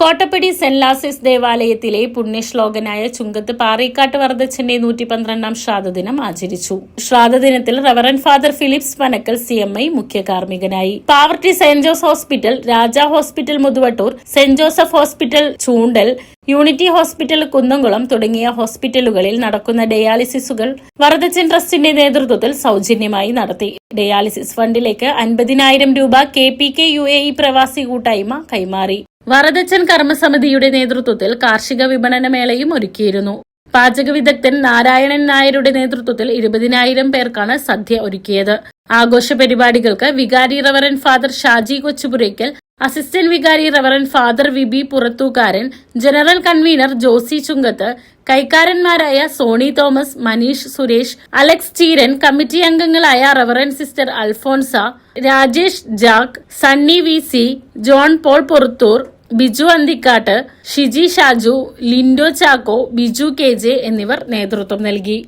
Kottappadi saint ലാസിസ് ദേവാലയത്തിലെ പുണ്യശ്ലോകനായ ചുങ്കത്ത് പാറേക്കാട്ട് വറദച്ചന്റെ 112-ാം ശ്രാദ്ധദിനം ആചരിച്ചു. ശ്രാദ്ധദിനത്തിൽ reverend father Philips Panakkal CMI മുഖ്യ കാർമ്മികനായി. Pavaratty saint Jose hospital, Raja hospital Muthuvattoor, saint Joseph hospital Chundal, unity hospital Kunnamkulam തുടങ്ങിയ ഹോസ്പിറ്റലുകളിൽ നടക്കുന്ന ഡയാലിസിസുകൾ വറദച്ചൻ ട്രസ്റ്റിന്റെ നേതൃത്വത്തിൽ സൗജന്യമായി നടത്തി. ഡയാലിസിസ് ഫണ്ടിലേക്ക് 50,000 രൂപ KPK UAE പ്രവാസി കൂട്ടായ്മ കൈമാറി. വറദച്ചൻ കർമ്മസമിതിയുടെ നേതൃത്വത്തിൽ കാർഷിക വിപണന മേളയും ഒരുക്കിയിരുന്നു. പാചക വിദഗ്ധൻ നാരായണൻ നായരുടെ നേതൃത്വത്തിൽ 20,000 പേർക്കാണ് സദ്യ ഒരുക്കിയത്. ആഘോഷ പരിപാടികൾക്ക് വികാരി reverend father Shaji Kochupurakkal, assistant വികാരി reverend father Vibi Purathookaran, general convener Josy Chungath, കൈക്കാരന്മാരായ സോണി തോമസ്, മനീഷ് സുരേഷ്, അലക്സ് ചീരൻ, കമ്മിറ്റി അംഗങ്ങളായ reverend sister Alphonsa, Rajesh Jack, Sunny VC, John Paul Purathur, Biju Anthikkad, Shiji Shaju, Lindo Chacko, Biju KJ എന്നിവർ നേതൃത്വം നൽകി.